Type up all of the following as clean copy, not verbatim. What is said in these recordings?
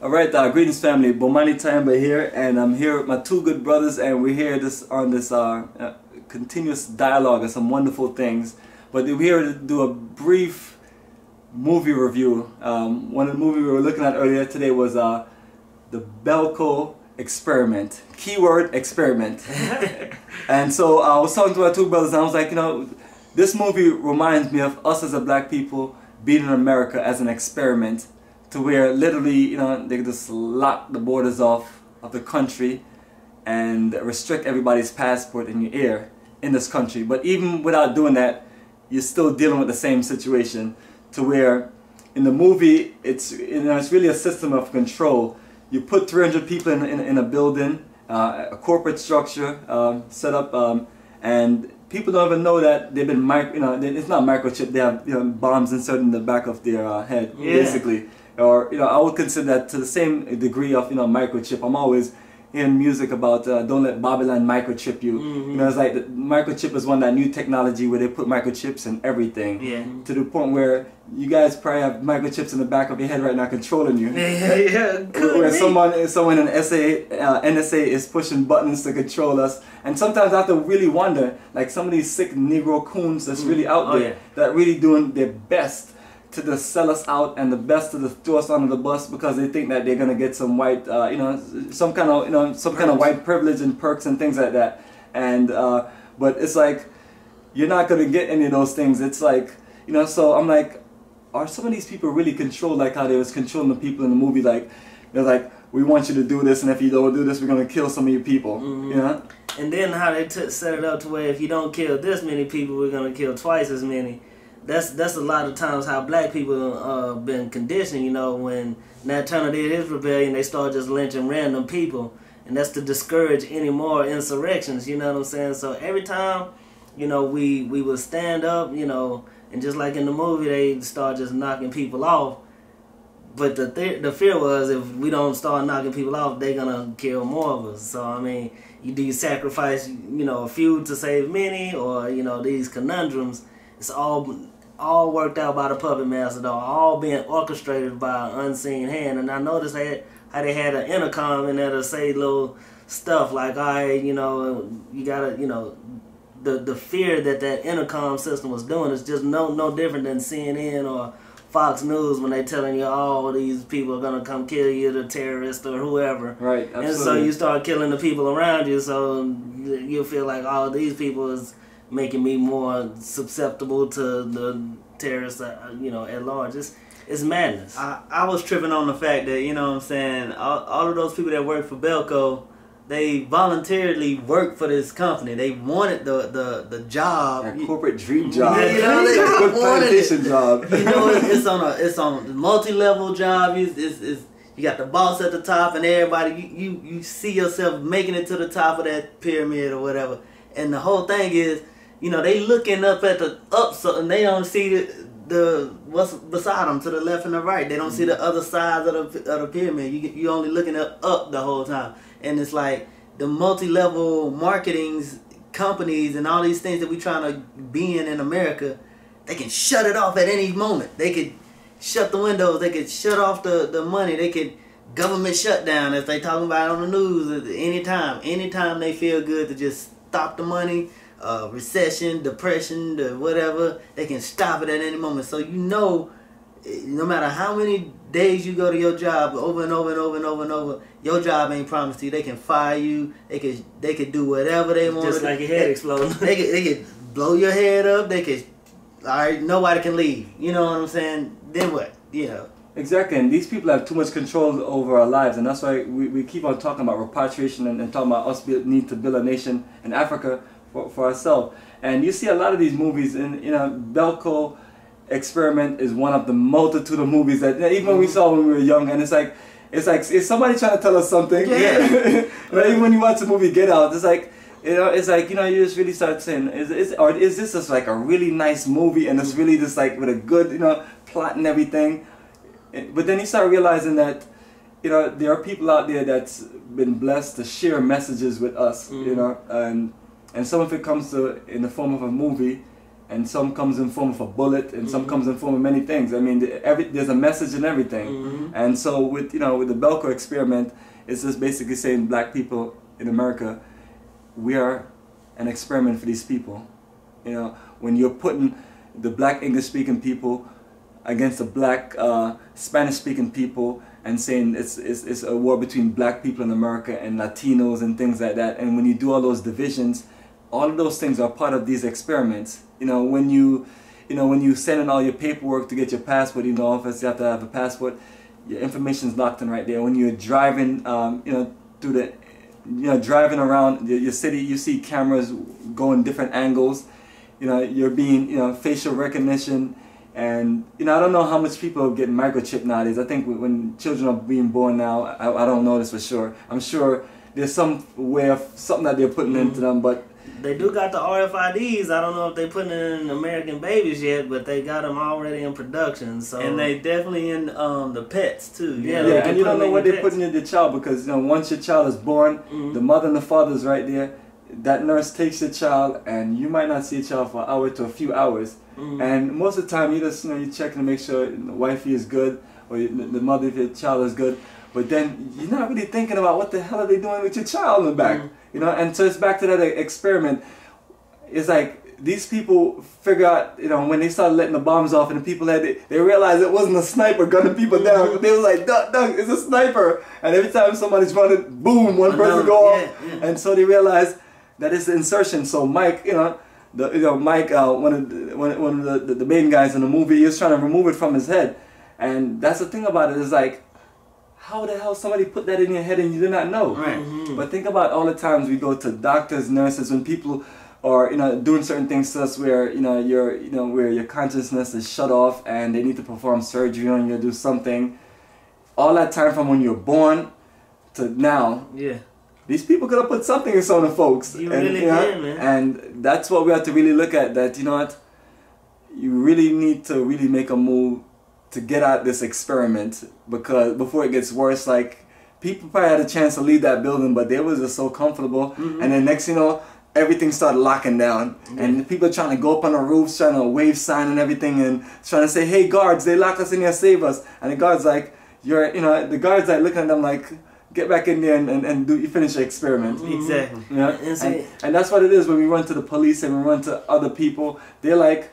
Alright, greetings family, Bomani here, and I'm here with my two good brothers, and we're here on this continuous dialogue of some wonderful things. But we're here to do a brief movie review. One of the movies we were looking at earlier today was the Belko Experiment. Keyword experiment. And so I was talking to my two brothers, and I was like, this movie reminds me of us as a black people being in America as an experiment, to where literally, they just lock the borders off of the country and restrict everybody's passport in your ear in this country. But even without doing that, you're still dealing with the same situation, to where in the movie it's really a system of control. You put 300 people in a building, a corporate structure set up, and people don't even know that they've been it's not microchipped. They have bombs inserted in the back of their head, basically. Or I would consider that to the same degree of microchip. I'm always hearing music about don't let Babylon microchip you. It's like the microchip is one of that new technology where they put microchips in everything. To the point where you guys probably have microchips in the back of your head right now controlling you. Where someone in NSA is pushing buttons to control us. And sometimes I have to really wonder, like some of these sick Negro coons that's really out there that really doing their best to just sell us out, and the best to just throw us under the bus because they think that they're gonna get some white, some kind of white privilege and perks and things like that. And but it's like you're not gonna get any of those things. It's like so I'm like, are some of these people really controlled like how they was controlling the people in the movie? Like they're like, we want you to do this, and if you don't do this, we're gonna kill some of your people. And then how they set it up to where if you don't kill this many people, we're gonna kill twice as many. That's a lot of times how black people been conditioned, when Nat Turner did his rebellion, they started just lynching random people, and that's to discourage any more insurrections, you know what I'm saying? So every time, we would stand up, and just like in the movie, they start just knocking people off. But the fear was, if we don't start knocking people off, they're gonna kill more of us. So I mean, do you sacrifice, a few to save many, or these conundrums? It's all worked out by the puppet master, though, all being orchestrated by an unseen hand. And I noticed how they had an intercom in there to say little stuff like, all right, you gotta, the fear that intercom system was doing is just no different than CNN or Fox News when they telling you, oh, these people are gonna come kill you, the terrorists or whoever. Right, absolutely. And so you start killing the people around you, so you feel like, oh, these people is making me more susceptible to the terrorists, at large. It's madness. I was tripping on the fact that, all of those people that work for Belko, they voluntarily worked for this company. They wanted the job. That corporate dream job. They good plantation job. It's on a multi-level job. You got the boss at the top and everybody. You see yourself making it to the top of that pyramid or whatever. And the whole thing is, they looking up at the and they don't see the what's beside them to the left and the right. They don't see the other sides of the pyramid. You only looking up the whole time. And it's like the multi-level marketing companies and all these things that we trying to be in America, they can shut it off at any moment. They could shut the windows. They could shut off the money. They could government shutdown, as they talking about on the news, at anytime they feel good to just stop the money, recession, depression, whatever, they can stop it at any moment. So no matter how many days you go to your job over and over and over and over and over, your job ain't promised to you. They can fire you. They could do whatever they want. Just like your head exploding. They could blow your head up. They could. All right, nobody can leave. You know what I'm saying? Then what? Exactly, and these people have too much control over our lives, and that's why we keep on talking about repatriation and talking about us need to build a nation in Africa for ourselves. And you see a lot of these movies, and Belko Experiment is one of the multitude of movies that even we saw when we were young, and it's like is somebody trying to tell us something? Even when you watch the movie Get Out, it's like you just really start saying, is this just like a really nice movie, and it's really just like with a good plot and everything. But then you start realizing that there are people out there that's been blessed to share messages with us, and some of it comes in the form of a movie, and some comes in form of a bullet, and some comes in form of many things. I mean, there's a message in everything. And so with the Belko Experiment, it's just basically saying black people in America, we are an experiment for these people. You know, when you're putting the black English-speaking people against the black Spanish-speaking people, and saying it's a war between black people in America and Latinos and things like that. And when you do all those divisions, all of those things are part of these experiments. You know, when you send in all your paperwork to get your passport, you know, office, you have to have a passport. Your information is locked in right there. When you're driving, driving around your city, you see cameras going different angles. You know, you're being, facial recognition. And, I don't know how much people get microchipped nowadays. I think when children are being born now, I don't know this for sure. I'm sure there's some way of something that they're putting into them, but... They do got the RFIDs. I don't know if they're putting it in American babies yet, but they got them already in production. So and they definitely in the pets too. Yeah, and you don't know what they're putting in the child, because once your child is born, the mother and the father is right there. That nurse takes your child, and you might not see your child for an hour to a few hours. And most of the time, you just you checking to make sure the wifey is good, or the mother of your child is good. But then you're not really thinking about what the hell are they doing with your child in the back, And so it's back to that experiment. It's like these people figure out, when they started letting the bombs off, and the people they realized it wasn't a sniper gunning people down. They was like, duck, it's a sniper. And every time somebody's running, boom, one person go off. And so they realized that it's the insertion. So Mike, Mike, one of the main guys in the movie, he was trying to remove it from his head. And that's the thing about it, is like, how the hell somebody put that in your head and you did not know? Right. But think about all the times we go to doctors, nurses, when people are doing certain things to us where where your consciousness is shut off and they need to perform surgery on you, do something. All that time from when you're born to now. Yeah. These people could have put something in some of the folks. You really can, man. And that's what we have to really look at, that, you really need to really make a move to get out this experiment, because before it gets worse, like, people probably had a chance to leave that building, but they was just so comfortable. And then next everything started locking down. And people are trying to go up on the roofs, trying to wave sign and everything, and trying to say, hey guards, they lock us in here, save us. And the guards like, the guards like looking at them like, get back in there and you finish the experiment. Exactly. And that's what it is when we run to the police and we run to other people. They're like,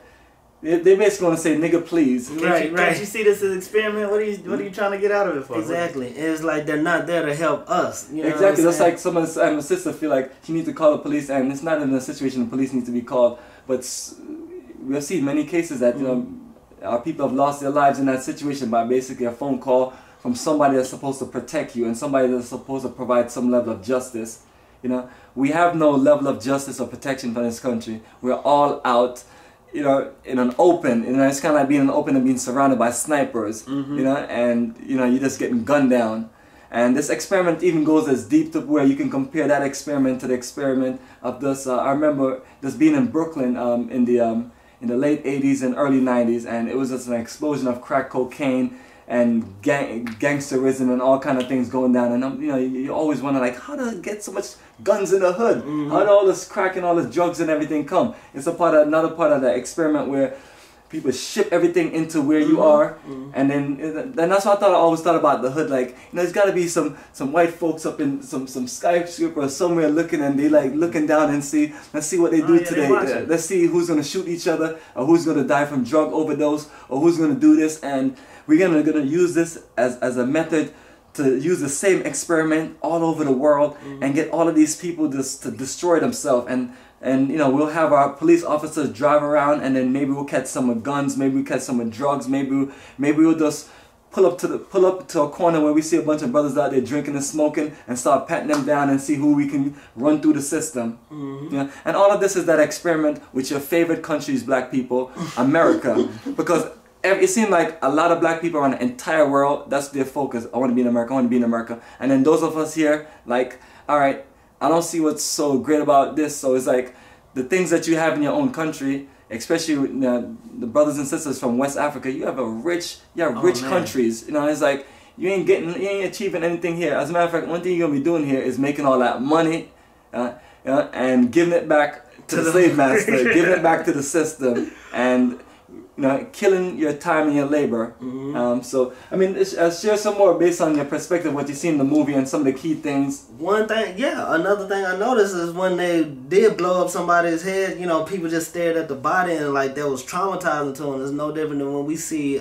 they basically want to say, nigga, please. Can't you see this as an experiment? What are you trying to get out of it for? Exactly. It's like they're not there to help us. Exactly. That's like someone's my sister feel like she needs to call the police, and it's not in a situation the police need to be called. But we have seen many cases that our people have lost their lives in that situation by basically a phone call from somebody that's supposed to protect you and somebody that's supposed to provide some level of justice. We have no level of justice or protection for this country. We're all out, in an open. It's kind of like being in an open and being surrounded by snipers. And you're just getting gunned down. And this experiment even goes as deep to where you can compare that experiment to the experiment of this. I remember just being in Brooklyn in the late 80s and early 90s, and it was just an explosion of crack cocaine and gangsterism and all kind of things going down. And you always wonder, like, how does it get so much guns in the hood? How did all this crack and all this drugs and everything come? It's another part of the experiment where people ship everything into where you are, and then that's what I always thought about the hood. Like, there's got to be some white folks up in some skyscraper or somewhere looking, and they like looking down and let's see what they do today. Let's see who's gonna shoot each other, or who's gonna die from drug overdose, or who's gonna do this. And we're gonna use this as a method to use the same experiment all over the world and get all of these people just to destroy themselves. And we'll have our police officers drive around, and then maybe we'll catch some with guns, maybe we'll catch some with drugs, maybe we'll just pull up to a corner where we see a bunch of brothers out there drinking and smoking, and start patting them down and see who we can run through the system. And all of this is that experiment with your favorite countries, black people, America, because it seems like a lot of black people around the entire world, that's their focus. I want to be in America, I want to be in America. And then those of us here, like, all right, I don't see what's so great about this. So it's like the things that you have in your own country, especially the brothers and sisters from West Africa, you have rich countries. It's like you ain't achieving anything here. As a matter of fact, one thing you're gonna be doing here is making all that money, and giving it back to the slave master, giving it back to the system, and killing your time and your labor. So, I mean, share some more based on your perspective, what you see in the movie and some of the key things. One thing, another thing I noticed is when they did blow up somebody's head, people just stared at the body and like that was traumatizing to them. It's no different than when we see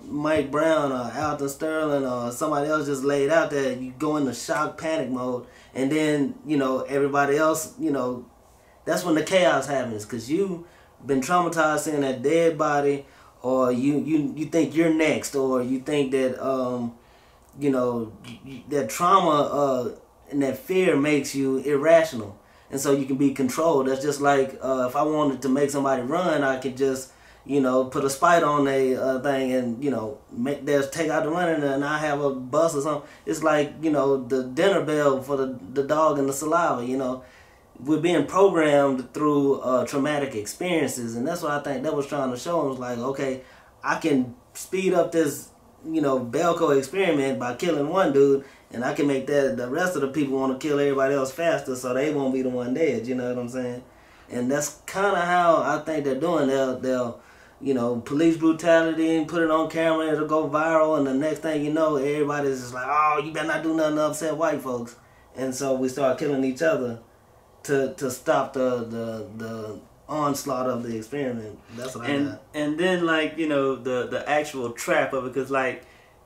Mike Brown or Alton Sterling or somebody else just laid out there. You go into shock, panic mode, and then, everybody else, that's when the chaos happens, because you been traumatized seeing that dead body, or you think you're next, or you think that that trauma and that fear makes you irrational, and so you can be controlled. That's just like if I wanted to make somebody run, I could just put a spite on a thing and take out the running, and I have a bus or something. It's like the dinner bell for the dog and the saliva. We're being programmed through traumatic experiences, and that's what I think that was trying to show. It was like, okay, I can speed up this, Belko experiment by killing one dude, and I can make the rest of the people want to kill everybody else faster, so they won't be the one dead. You know what I'm saying? And that's kind of how I think they're doing. They'll police brutality and put it on camera, it'll go viral, and the next thing you know, everybody's just like, oh, you better not do nothing to upset white folks, and so we start killing each other to stop the onslaught of the experiment. That's what I got. And then the actual trap of it, because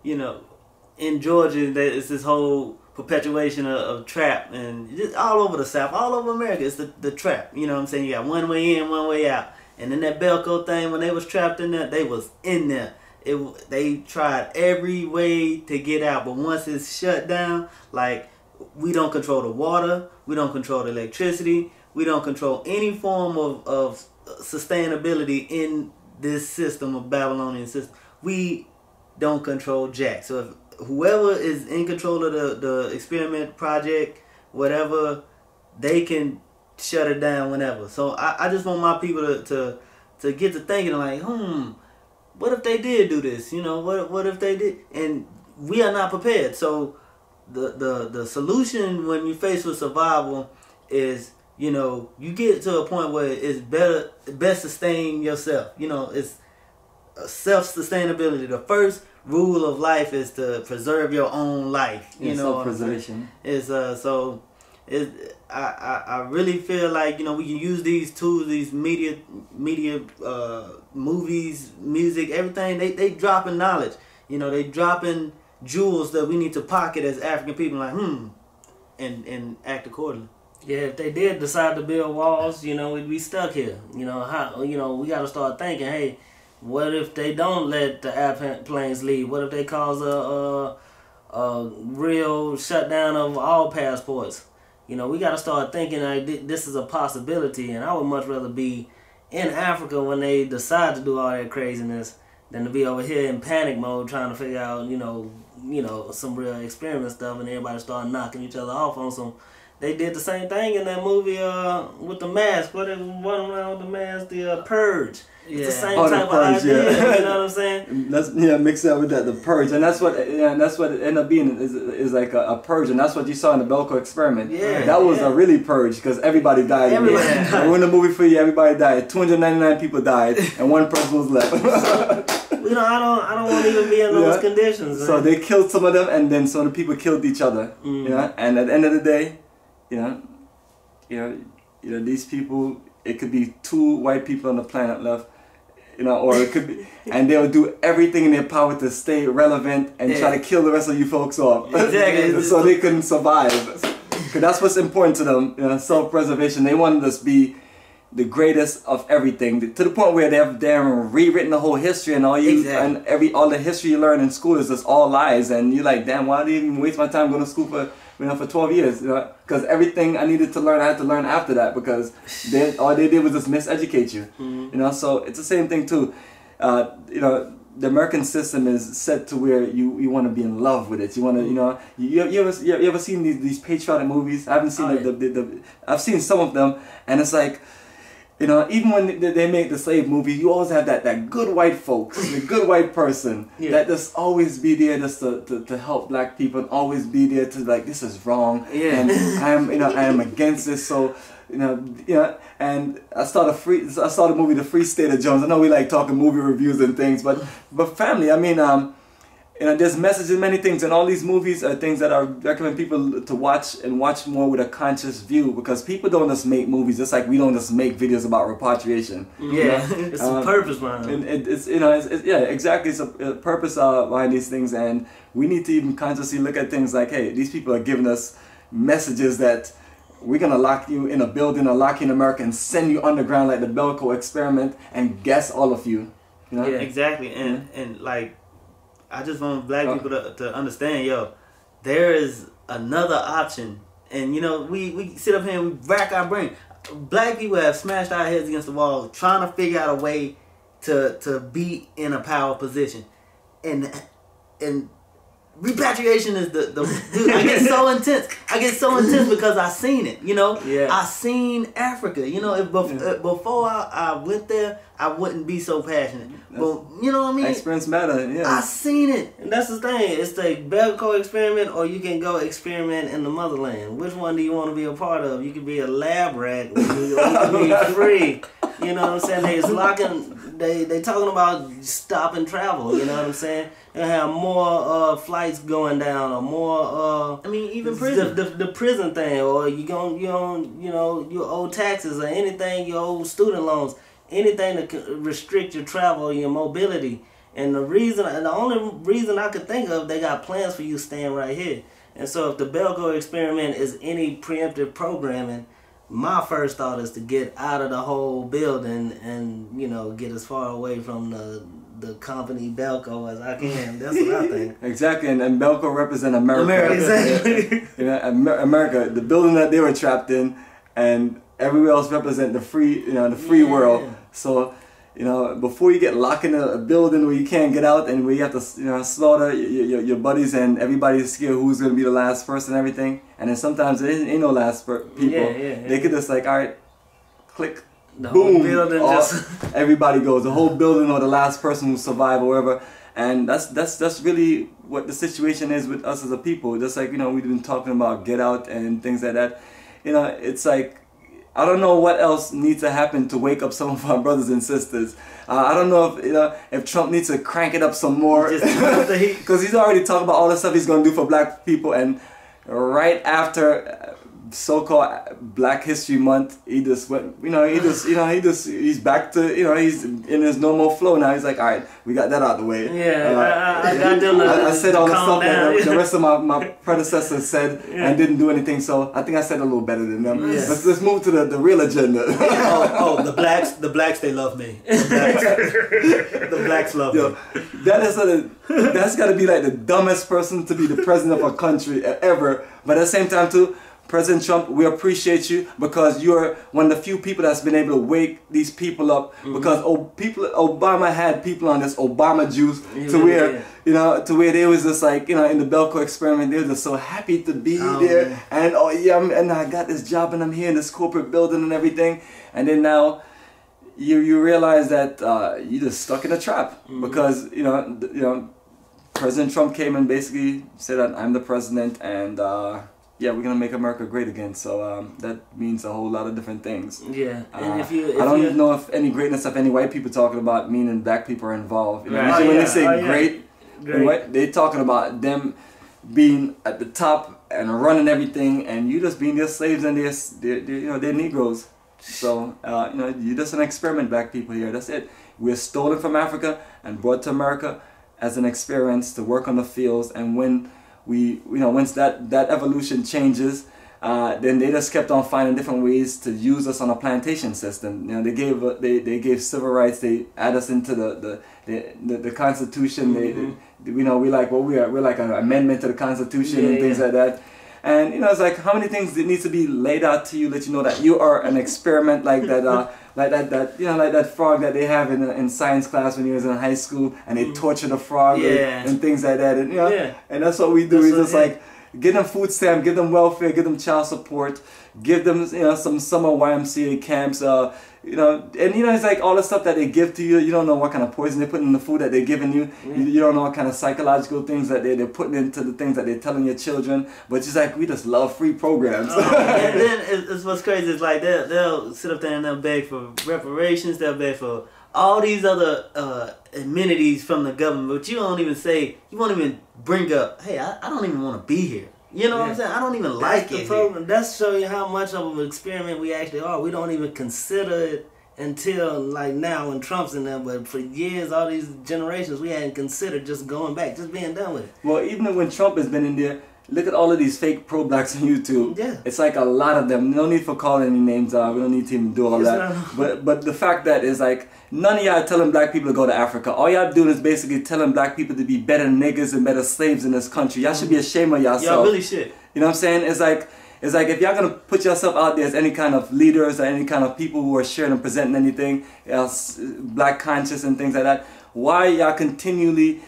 in Georgia it's this whole perpetuation of trap, and just all over the South, all over America, it's the trap. You know what I'm saying? You got one way in, one way out. And then that Belko thing, when they was trapped in there, they was in there. They tried every way to get out, but once it's shut down, we don't control the water, we don't control the electricity, we don't control any form of sustainability in this system of Babylonian system. We don't control jack. So if whoever is in control of the experiment project, whatever, they can shut it down whenever. So I just want my people to get to thinking like, what if they did do this? What if they did? And we are not prepared. So the solution when you're faced with survival is, you get to a point where it's best sustain yourself. It's self-sustainability. The first rule of life is to preserve your own life. Self-preservation. I really feel like we can use these tools, these media, movies, music, everything. They dropping knowledge. They dropping jewels that we need to pocket as African people. And act accordingly. Yeah, if they did decide to build walls, we'd be stuck here. We got to start thinking, hey, what if they don't let the airplanes leave? What if they cause a real shutdown of all passports? We got to start thinking like this is a possibility, and I would much rather be in Africa when they decide to do all that craziness than to be over here in panic mode trying to figure out, some real experiment stuff, and everybody start knocking each other off on some. They did the same thing in that movie with the mask. What it was around with the mask? The Purge. It's the same type of idea. You know what I'm saying? Mix that with that, the Purge, and that's what it ended up being is like a purge, and that's what you saw in the Belko Experiment. Yeah, that was a really purge because everybody died. Everybody died. When the movie for you, everybody died. 299 people died, and one person was left. I don't want to even be in those conditions. Man. So they killed some of them, and then some of the people killed each other. And at the end of the day, these people. It could be 2 white people on the planet left, or it could be, and they'll do everything in their power to stay relevant and try to kill the rest of you folks off. Exactly. So they can survive. Because that's what's important to them, self-preservation. They wanted us to be the greatest of everything, to the point where they're rewritten the whole history, and all the history you learn in school is just all lies, and you're like, damn, why did I even waste my time going to school for 12 years, because everything I needed to learn, I had to learn after that, because all they did was just miseducate you, so it's the same thing too. The American system is set to where you want to be in love with it. You want to, you ever seen these patriotic movies? I haven't seen I've seen some of them, and it's like, even when they make the slave movie, you always have that good white folks, the good white person that just always be there just to help black people, and always be there to like, this is wrong, and I am against this. So and I saw the movie The Free State of Jones. I know we like talking movie reviews and things, but family, I mean, there's messages in many things, and all these movies are things that I recommend people to watch and watch more with a conscious view, because people don't just make movies just like we don't just make videos about repatriation. Yeah, it's a purpose behind it. And it's yeah, exactly. It's a purpose behind these things, and we need to even consciously look at things like, hey, these people are giving us messages that we're gonna lock you in a building or lock you in America and send you underground like the Belko Experiment and gas all of you. Yeah, exactly. And like, I just want black people to understand, yo, there is another option. And we sit up here and we rack our brain. Black people have smashed our heads against the wall trying to figure out a way to be in a power position. And repatriation is the dude, I get so intense. I get so intense because I seen it, I seen Africa. If before I went there, I wouldn't be so passionate. But you know what I mean? Experience matter, yeah. I seen it. And that's the thing. It's the Belko Experiment, or you can go experiment in the motherland. Which one do you want to be a part of? You can be a lab rat, or you can be free. You know what I'm saying? They talking about stopping travel. You know what I'm saying? They have more flights going down, or more. I mean, even prison. The prison thing, or you owe taxes or anything. You owe student loans. Anything to restrict your travel, your mobility. And the only reason I could think of, they got plans for you staying right here. And so if the Belko Experiment is any preemptive programming, my first thought is to get out of the whole building and, get as far away from the company Belko as I can. That's what I think. Exactly, and Belko represent America. Exactly. America, the building that they were trapped in, and everywhere else represent the free world. So, before you get locked in a building where you can't get out and where you have to, slaughter your buddies and everybody's scared who's going to be the last person and everything. And then sometimes there ain't no last people. They could just like, all right, click, the boom, whole building everybody goes. The whole building or the last person who survived or whatever. And that's really what the situation is with us as a people. Just like, we've been talking about Get Out and things like that. It's like, I don't know what else needs to happen to wake up some of our brothers and sisters. I don't know if Trump needs to crank it up some more, because he's already talking about all the stuff he's going to do for black people, and right after so-called Black History Month, he just went, he's back to, he's in his normal flow now. He's like, all right, we got that out of the way. I got them I said all the stuff that the rest of my predecessors said and didn't do anything, so I think I said a little better than them. Let's move to the real agenda. The blacks, they love me. The blacks love me. That's got to be like the dumbest person to be the president of a country ever, but at the same time too, President Trump, we appreciate you because you're one of the few people that's been able to wake these people up. Because Obama had people on this Obama juice to where they was just like, in the Belko Experiment, they were just so happy to be there. Man. And and I got this job and I'm here in this corporate building and everything. And then now you realize that you're just stuck in a trap because President Trump came and basically said that I'm the president and we're gonna make America great again. So that means a whole lot of different things. Yeah, and I don't know if any greatness of any white people talking about meaning black people are involved. When they say great, they talking about them being at the top and running everything, and you just being their slaves and they're Negroes. So you're just an experiment, black people here. That's it. We're stolen from Africa and brought to America as an experience to work on the fields, and when once that evolution changes, then they just kept on finding different ways to use us on a plantation system. They gave civil rights. They add us into the Constitution. We're like an amendment to the Constitution and things like that. And it's like, how many things that needs to be laid out to you, let you know that you are an experiment, like that, like that frog that they have in science class when he was in high school, and they torture the frog and things like that, and and that's what we do. It's just like, give them food stamp, give them welfare, give them child support, give them some summer YMCA camps, and it's like all the stuff that they give to you. You don't know what kind of poison they put in the food that they're giving you. You don't know what kind of psychological things that they're putting into the things that they're telling your children. But it's like we just love free programs. And then it's what's crazy is like they'll sit up there and they'll beg for reparations. They'll beg for all these other amenities from the government, but you won't even bring up, hey, I don't even want to be here. You know what I'm saying? I don't even like it. That's show you how much of an experiment we actually are. We don't even consider it until like now when Trump's in there. But for years, all these generations, we hadn't considered just going back, just being done with it. Well, even when Trump has been in there, look at all of these fake pro-blacks on YouTube. Yeah. It's like a lot of them. No need for calling any names out. We don't need to even do all that. But the fact that is like, none of y'all telling black people to go to Africa. All y'all doing is basically telling black people to be better niggas and better slaves in this country. Y'all should be ashamed of yourself. Y'all really should. You know what I'm saying? It's like if y'all gonna put yourself out there as any kind of leaders or any kind of people who are sharing and presenting anything else, black conscious and things like that, why y'all continually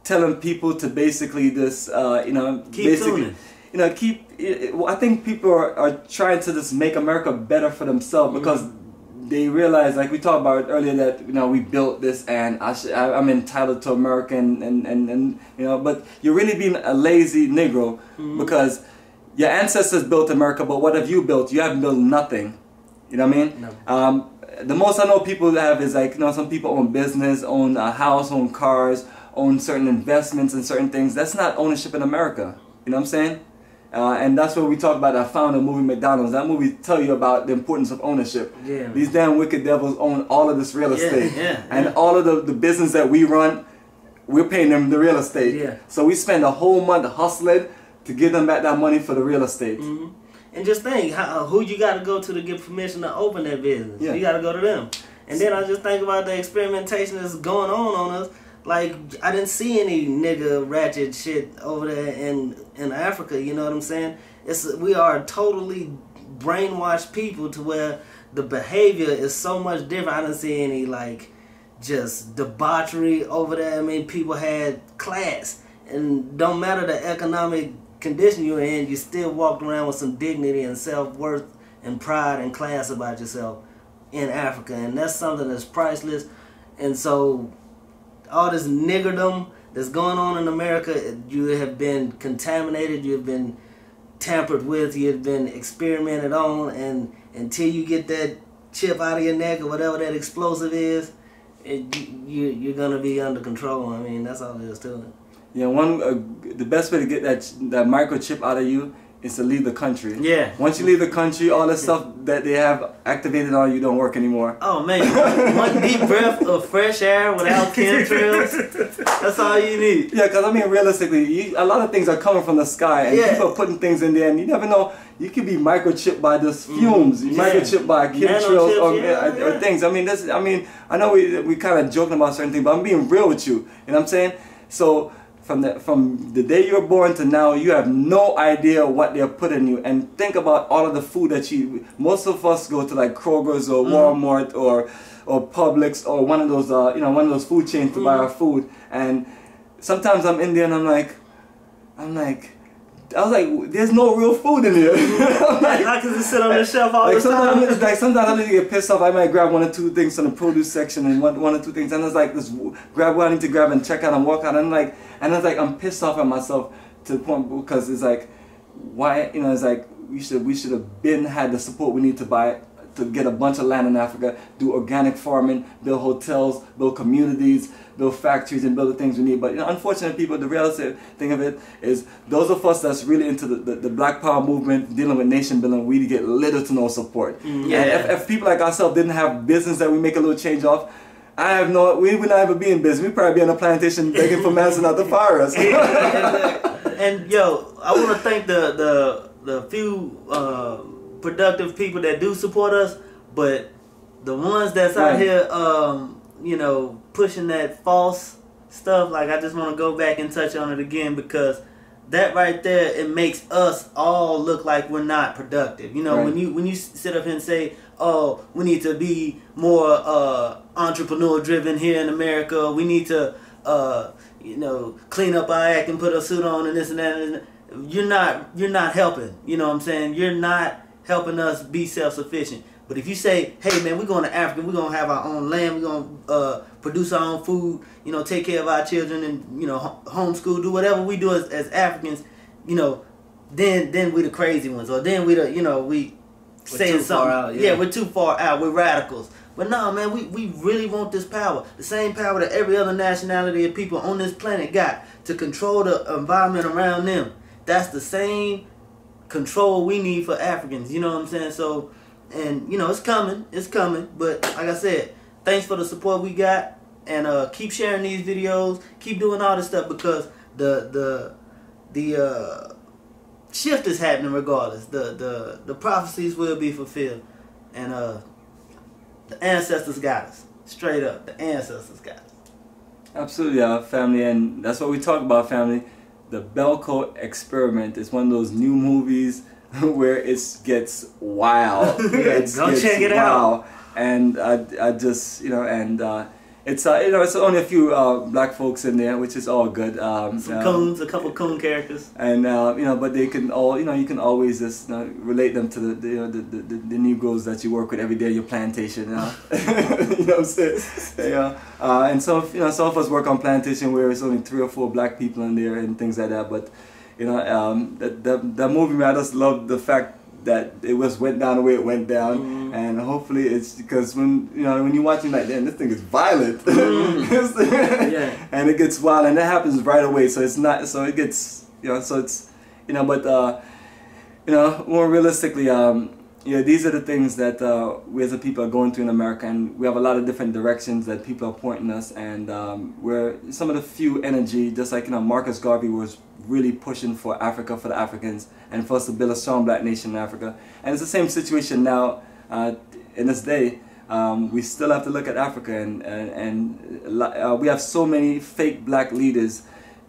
telling people to basically this, keep tuning. I think people are trying to just make America better for themselves because they realize, like we talked about earlier, that we built this and I'm entitled to America and but you're really being a lazy Negro because your ancestors built America, but what have you built? You haven't built nothing. You know what I mean? No. The most I know people have is like some people own business, own a house, own cars, own certain investments and certain things. That's not ownership in America. You know what I'm saying? And that's what we talk about. I found a movie, McDonald's. That movie tell you about the importance of ownership. Yeah. These damn wicked devils own all of this real estate. And all of the business that we run, we're paying them the real estate. Yeah. So we spend a whole month hustling to give them back that money for the real estate. And just think, who you got to go to get permission to open that business. Yeah. You got to go to them. And then I just think about the experimentation that's going on us. Like, I didn't see any nigga ratchet shit over there in Africa, you know what I'm saying? We are totally brainwashed people to where the behavior is so much different. I didn't see any, like, just debauchery over there. I mean, people had class. And don't matter the economic condition you're in, you still walked around with some dignity and self-worth and pride and class about yourself in Africa. And that's something that's priceless. And so all this niggerdom that's going on in America, you have been contaminated, you have been tampered with, you have been experimented on, and until you get that chip out of your neck or whatever that explosive is, you're going to be under control. I mean, that's all there is to it. Yeah, the best way to get that microchip out of you is to leave the country. Yeah. Once you leave the country, all the stuff that they have activated on you don't work anymore. Oh man, one deep breath of fresh air without chemtrails. That's all you need. Yeah, because I mean, realistically, a lot of things are coming from the sky, and people are putting things in there, and you never know. You could be microchipped by just fumes, microchipped by chemtrails or things. I mean, I know we kind of joking about certain things, but I'm being real with you. You know what I'm saying? So from the day you're born to now, you have no idea what they're putting in you. And think about all of the food that most of us go to like Kroger's or Walmart or Publix or one of those food chains to buy our food. And sometimes I'm in there and I was like, there's no real food in here. How can it sit on the shelf all the time? Sometimes I need to get pissed off. I might grab one or two things from the produce section and one or two things, and it's like just grab what I need to grab and check out and walk out. And I'm pissed off at myself to the point because it's like, why? It's like we should have had the support we need to get a bunch of land in Africa, do organic farming, build hotels, build communities, build factories, and build the things we need. But unfortunately, people, the realistic thing of it is those of us that's really into the Black Power movement, dealing with nation building, we get little to no support. And if people like ourselves didn't have business that we make a little change off, we would not even be in business. We'd probably be on a plantation begging for Manson not to fire us. And yo, I want to thank the few productive people that do support us, but the ones that's out here pushing that false stuff, like, I just want to go back and touch on it again, because that right there, it makes us all look like we're not productive. When you sit up here and say, oh, we need to be more entrepreneur driven here in America, we need to clean up our act and put a suit on and this and that, you're not helping. You know what I'm saying? You're not helping us be self-sufficient. But if you say, hey man, we're going to Africa, we're going to have our own land, we're going to produce our own food, you know, take care of our children and, you know, homeschool, do whatever we do as Africans, you know, then we the crazy ones, or then we the, you know, we're saying something. Out, we're too far out, we're radicals. But no, man, we really want this power. The same power that every other nationality of people on this planet got to control the environment around them. That's the same control we need for Africans, you know what I'm saying? So, and, you know, it's coming, but like I said, thanks for the support we got, and keep sharing these videos, keep doing all this stuff, because the shift is happening regardless. The prophecies will be fulfilled, and the ancestors got us. Straight up, the ancestors got us. Absolutely, family, and that's what we talk about, family. The Belko Experiment is one of those new movies where it gets wild. Go check it out. And I just, you know, and it's you know, it's only a few black folks in there, which is all good. Some coons, a couple coon characters, and you know, but they can all, you know, you can always just relate them to the you know, the Negroes that you work with every day at your plantation. You know, you know what I'm saying? Yeah. And some of us work on plantation where it's only 3 or 4 black people in there and things like that. But you know, that movie, man, I just love the fact that it went down the way it went down, and hopefully it's because when you're watching like, damn, this thing is violent, yeah, and it gets wild, and that happens right away. So it's not, so it gets, you know, so it's, you know, but you know, more realistically, yeah, these are the things that we as a people are going through in America, and we have a lot of different directions that people are pointing us, and we're some of the few energy, just like, you know, Marcus Garvey was really pushing for Africa, for the Africans, and for us to build a strong black nation in Africa. And it's the same situation now in this day. We still have to look at Africa, and we have so many fake black leaders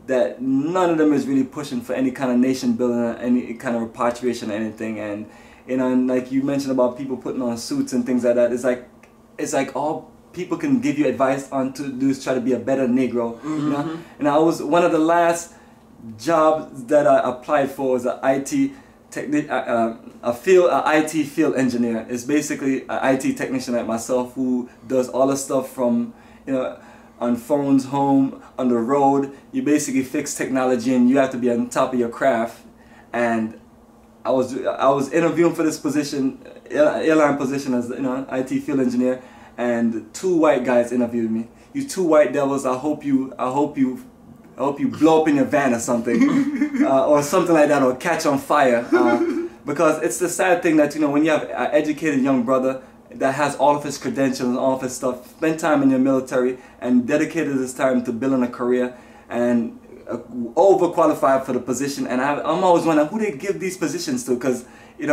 that none of them is really pushing for any kind of nation building, any kind of repatriation or anything. And you know, and like you mentioned about people putting on suits and things like that, it's like all people can give you advice on to do is try to be a better Negro. You know? And I was one of the last jobs that I applied for was an IT IT field engineer. It's basically an IT technician like myself who does all the stuff from, you know, on phones, home, on the road. You basically fix technology, and you have to be on top of your craft. And I was interviewing for this position, airline position, as, you know, IT field engineer, and 2 white guys interviewed me. You 2 white devils. I hope you blow up in your van or something, or something like that, or catch on fire. Because it's the sad thing that, you know, when you have an educated young brother that has all of his credentials and all of his stuff, spent time in your military and dedicated his time to building a career, and overqualified for the position. And I'm always wondering who they give these positions to, because I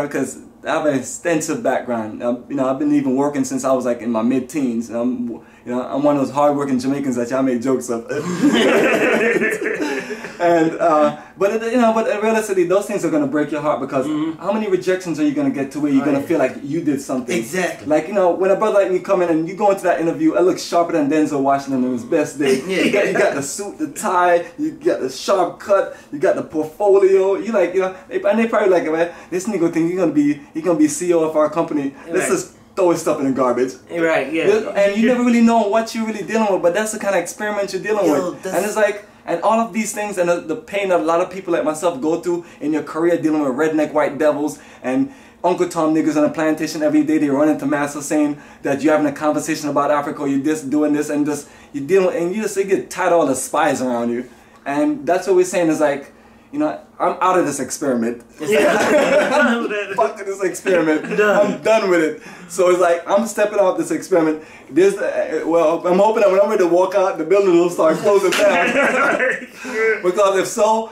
have an extensive background. You know, I've been even working since I was like in my mid-teens. I'm one of those hard-working Jamaicans that y'all make jokes of. And but realistically, those things are gonna break your heart, because how many rejections are you gonna get to where you're gonna feel like you did something? Exactly. Like, you know, when a brother like me come in and you go into that interview, I look sharper than Denzel Washington on his best day. Yeah. You got the suit, the tie, you got the sharp cut, you got the portfolio. You like, you know, and they probably like, man, this nigga think he's gonna be CEO of our company. Let's just throw his stuff in the garbage. Right, yeah. And you never really know what you're really dealing with, but that's the kind of experiment you're dealing with. And it's like, and all of these things, and the pain that a lot of people like myself go through in your career, dealing with redneck white devils and Uncle Tom niggas on a plantation every day. They run into Master saying that you're having a conversation about Africa, you're just doing this, and just you're dealing with, and you get tired of all the spies around you. And that's what we're saying is like, you know, I'm out of this experiment. Fuck this experiment. I'm done with it. So it's like, I'm stepping off this experiment. Well, I'm hoping that when I'm ready to walk out, the building will start closing down. Because if so,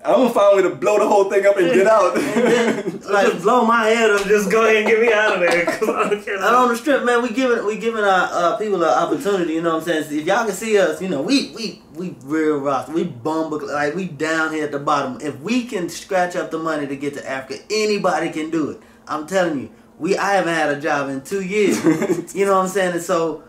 I'm gonna find a way to blow the whole thing up and get out. Just blow my head up. Just go ahead and get me out of there. Cause I don't care. Out on the strip, man, we giving our people an opportunity. You know what I'm saying? If y'all can see us, you know, we real rough. We bumble, like we down here at the bottom. If we can scratch up the money to get to Africa, anybody can do it. I'm telling you. I haven't had a job in 2 years. You know what I'm saying? And so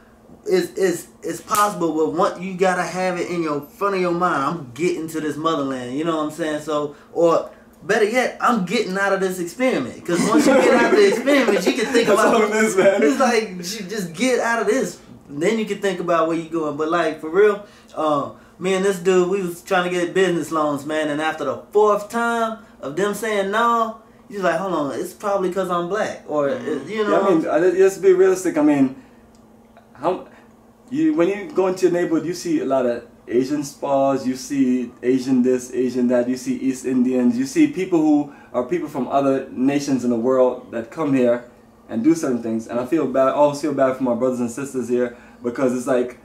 it's possible, but once you gotta have it in your front of your mind, I'm getting to this motherland. You know what I'm saying? So, or better yet, I'm getting out of this experiment. Because once you get out of the experiment, you can think about all it is, man. It's like you just get out of this, then you can think about where you going. But like for real, me and this dude, we was trying to get business loans, man. And after the 4th time of them saying no, you're like, hold on, it's probably because I'm black, or you know. Yeah, I mean, let's be realistic. I mean, when you go into your neighborhood, you see a lot of Asian spas, you see Asian this, Asian that, you see East Indians, you see people who are people from other nations in the world that come here and do certain things. And I feel bad, I always feel bad for my brothers and sisters here, because it's like,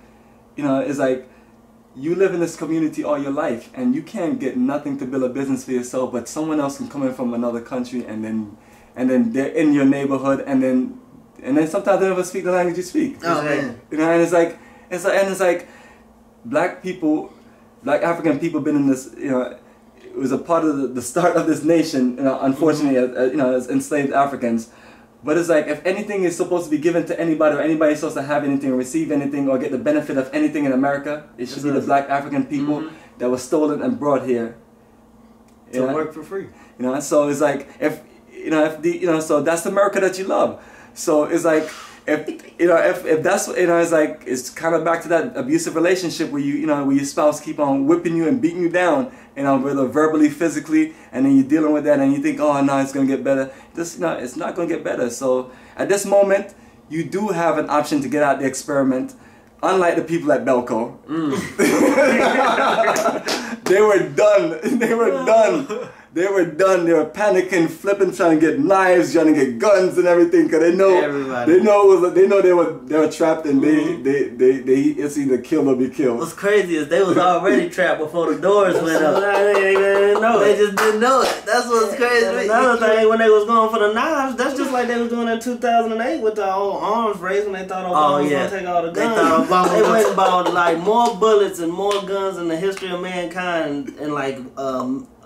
you know, it's like you live in this community all your life and you can't get nothing to build a business for yourself, but someone else can come in from another country and then they're in your neighborhood and then sometimes they never speak the language you speak. Oh man. You know, and it's like black people, black African people been in this, you know, it was a part of the start of this nation, you know, unfortunately, you know, as enslaved Africans. But it's like, if anything is supposed to be given to anybody, or anybody is supposed to have anything, or receive anything, or get the benefit of anything in America, it should be the black African people that were stolen and brought here to work for free. You know, and so it's like, so that's the America that you love. So it's like, if that's, you know, it's like, it's kind of back to that abusive relationship where where your spouse keep on whipping you and beating you down, you know, whether verbally, physically, and then you're dealing with that and you think, oh no, it's gonna get better. It's not gonna get better. So at this moment, you do have an option to get out the experiment. Unlike the people at Belko, they were done. They were done. They were done. They were panicking, flipping, trying to get knives, trying to get guns and everything, because they know they were trapped, and it's either kill or be killed. What's crazy is they was already trapped before the doors went up. They just didn't know it. That's what's crazy. Another thing, when they was going for the knives, that's just like they was doing in 2008 with the whole arms race when they thought Obama was gonna take all the guns. They thought Obama they went about like more bullets and more guns in the history of mankind in like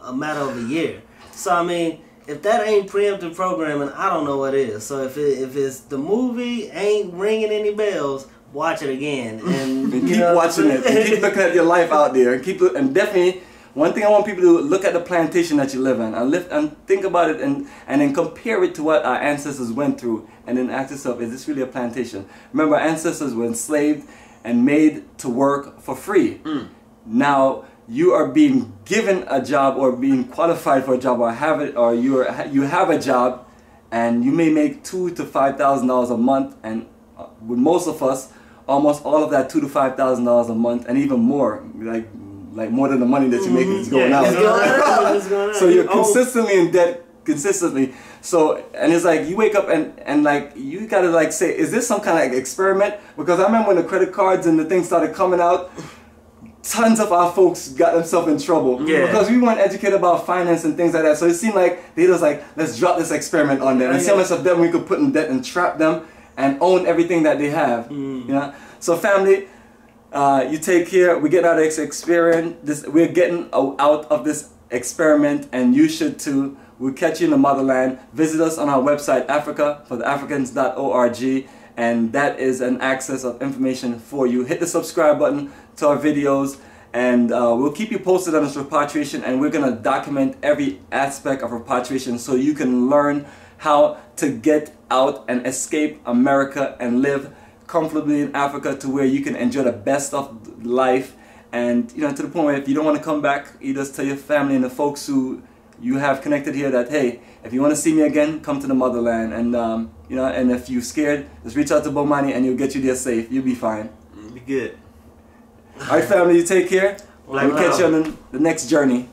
a matter of a year. So I mean, if that ain't preemptive programming, I don't know what is. So if it's the movie ain't ringing any bells, watch it again and keep watching it and keep looking at your life out there and definitely one thing I want people to do, look at the plantation that you live in and think about it and then compare it to what our ancestors went through, and then ask yourself, is this really a plantation? Remember, our ancestors were enslaved and made to work for free. Now you are being given a job or being qualified for a job or you have a job, and you may make $2,000 to $5,000 a month, and with most of us, almost all of that $2,000 to $5,000 a month, and even more, like more than the money that you're making is going out. It's going out. So you're consistently in debt, consistently. So, and it's like you wake up and like you gotta like say, is this some kind of like experiment? Because I remember when the credit cards and the things started coming out, tons of our folks got themselves in trouble because we weren't educated about finance and things like that. So it seemed like they was like, let's drop this experiment on them and see how much of them we could put in debt and trap them and own everything that they have. You know. So family, you take care. We get out of this experiment. We're getting out of this experiment, and you should too. We'll catch you in the motherland. Visit us on our website, africafortheafricans.org, and that is an access of information for you. Hit the subscribe button to our videos, and we'll keep you posted on this repatriation, and we're going to document every aspect of repatriation so you can learn how to get out and escape America and live comfortably in Africa to where you can enjoy the best of life, and to the point where if you don't want to come back, you just tell your family and the folks who you have connected here that, hey, if you want to see me again, come to the motherland. And and if you're scared, just reach out to Bomani and he'll get you there safe. You'll be fine. Be good. Alright family, you take care. We'll catch you on the next journey.